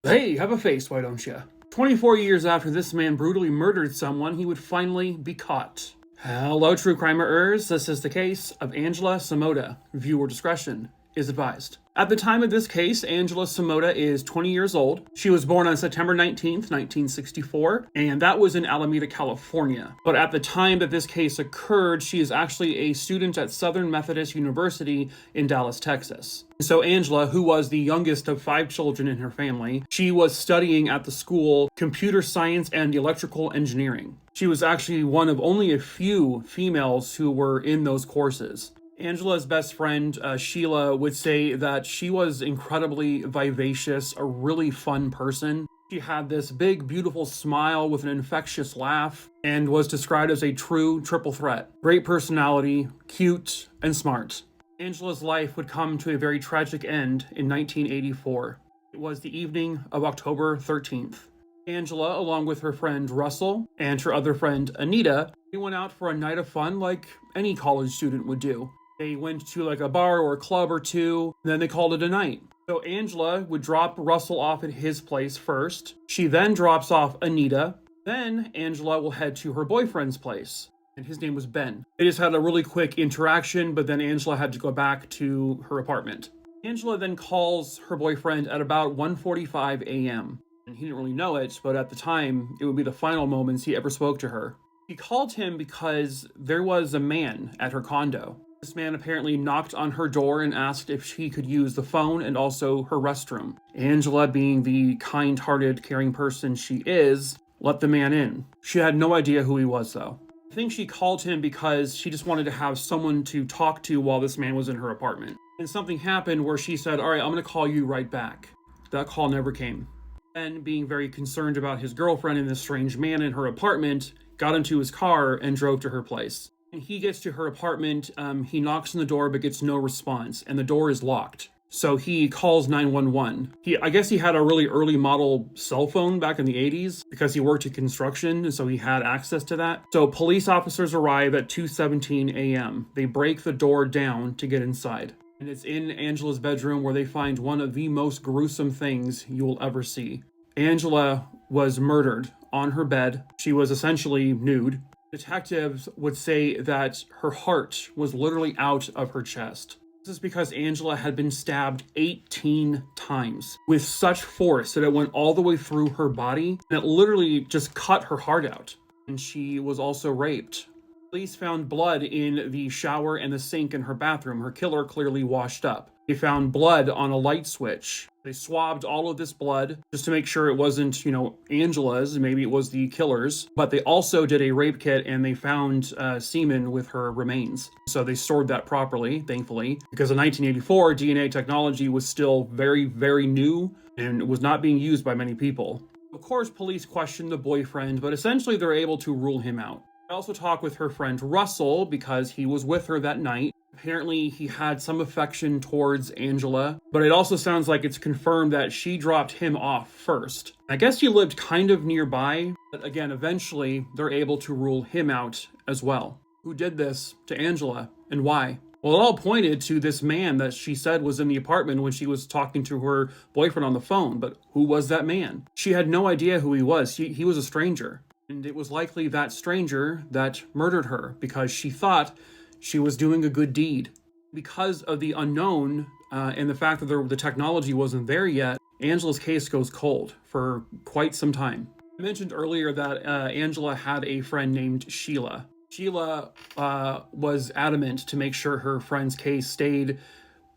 Hey, have a face, why don't you? 24 years after this man brutally murdered someone, he would finally be caught. Hello, true crimerers. This is the case of Angela Samota. Viewer discretion is advised. At the time of this case, Angela Samota is 20 years old. She was born on September 19th, 1964, and that was in Alameda, California. But at the time that this case occurred, she is actually a student at Southern Methodist University in Dallas, Texas. So Angela, who was the youngest of 5 children in her family, she was studying at the school computer science and electrical engineering. She was actually one of only a few females who were in those courses. Angela's best friend, Sheila, would say that she was incredibly vivacious, a really fun person. She had this big, beautiful smile with an infectious laugh and was described as a true triple threat. Great personality, cute, and smart. Angela's life would come to a very tragic end in 1984. It was the evening of October 13th. Angela, along with her friend Russell and her other friend Anita, they went out for a night of fun like any college student would do. They went to like a bar or a club or two, and then they called it a night. So Angela would drop Russell off at his place first. She then drops off Anita. Then Angela will head to her boyfriend's place, and his name was Ben. They just had a really quick interaction, but then Angela had to go back to her apartment. Angela then calls her boyfriend at about 1:45 a.m. And he didn't really know it, but at the time, it would be the final moments he ever spoke to her. He called him because there was a man at her condo. This man apparently knocked on her door and asked if she could use the phone and also her restroom. Angela, being the kind-hearted, caring person she is, let the man in. She had no idea who he was, though. I think she called him because she just wanted to have someone to talk to while this man was in her apartment. And something happened where she said, "All right, I'm going to call you right back." That call never came. Ben, being very concerned about his girlfriend and this strange man in her apartment, got into his car and drove to her place. When he gets to her apartment, he knocks on the door but gets no response, and the door is locked. So he calls 911. I guess he had a really early model cell phone back in the 80s because he worked in construction, and so he had access to that. So police officers arrive at 2:17 a.m. They break the door down to get inside. And it's in Angela's bedroom where they find one of the most gruesome things you will ever see. Angela was murdered on her bed. She was essentially nude. Detectives would say that her heart was literally out of her chest. This is because Angela had been stabbed 18 times with such force that it went all the way through her body and it literally just cut her heart out. And she was also raped. Police found blood in the shower and the sink in her bathroom. Her killer clearly washed up. They found blood on a light switch. They swabbed all of this blood just to make sure it wasn't, Angela's, maybe it was the killer's. But they also did a rape kit and they found semen with her remains. So they stored that properly, thankfully, because in 1984, DNA technology was still very, very new and was not being used by many people. Of course, police questioned the boyfriend, but essentially they're able to rule him out. I also talked with her friend Russell because he was with her that night. Apparently, he had some affection towards Angela, but it also sounds like it's confirmed that she dropped him off first. I guess he lived kind of nearby, but again, eventually, they're able to rule him out as well. Who did this to Angela and why? Well, it all pointed to this man that she said was in the apartment when she was talking to her boyfriend on the phone, but who was that man? She had no idea who he was. He was a stranger. And it was likely that stranger that murdered her because she thought she was doing a good deed. Because of the unknown and the fact that the technology wasn't there yet, Angela's case goes cold for quite some time. I mentioned earlier that Angela had a friend named Sheila. Sheila was adamant to make sure her friend's case stayed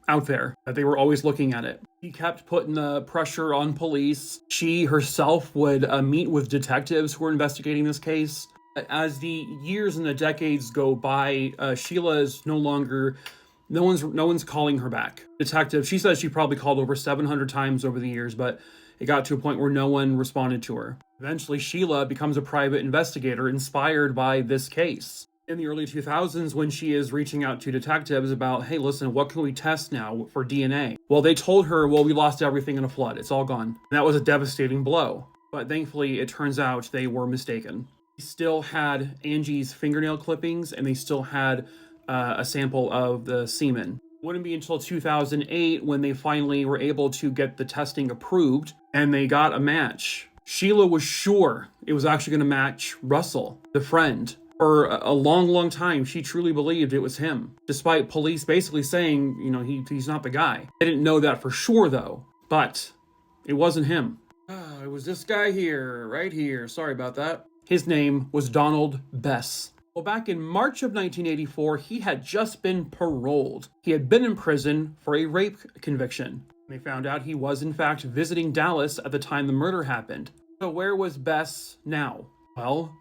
out there, that they were always looking at it. He kept putting the pressure on police. She herself would meet with detectives who were investigating this case. As the years and the decades go by, Sheila is no one's calling her back. Detective, she says she probably called over 700 times over the years, but it got to a point where no one responded to her. Eventually, Sheila becomes a private investigator inspired by this case. In the early 2000s, when she is reaching out to detectives about, hey, listen, what can we test now for DNA? Well, they told her, well, we lost everything in a flood. It's all gone. And that was a devastating blow. But thankfully, it turns out they were mistaken. They still had Angie's fingernail clippings, and they still had a sample of the semen. It wouldn't be until 2008 when they finally were able to get the testing approved. and they got a match. Sheila was sure it was actually going to match Russell, the friend. For a long, long time, she truly believed it was him, despite police basically saying, he's not the guy. They didn't know that for sure, though, but it wasn't him. It was this guy here, right here. Sorry about that. His name was Donald Bess. Well, back in March of 1984, he had just been paroled. He had been in prison for a rape conviction. They found out he was, in fact, visiting Dallas at the time the murder happened. So where was Bess now? Well,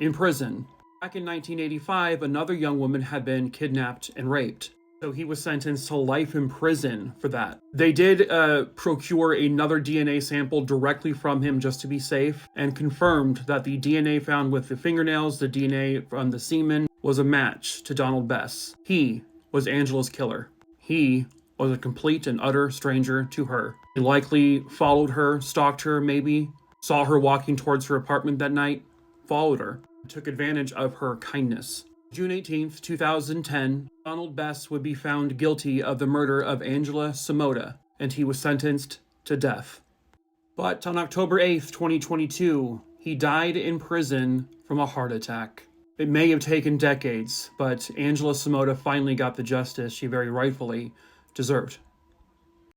in prison. Back in 1985, another young woman had been kidnapped and raped. So he was sentenced to life in prison for that. They did procure another DNA sample directly from him just to be safe, and confirmed that the DNA found with the fingernails, the DNA from the semen, was a match to Donald Bess. He was Angela's killer. He was a complete and utter stranger to her. He likely followed her, stalked her maybe, saw her walking towards her apartment that night, followed her, took advantage of her kindness. June 18th, 2010, Donald Bess would be found guilty of the murder of Angela Samota, and he was sentenced to death. But on October 8th, 2022, he died in prison from a heart attack. It may have taken decades, but Angela Samota finally got the justice she very rightfully deserved.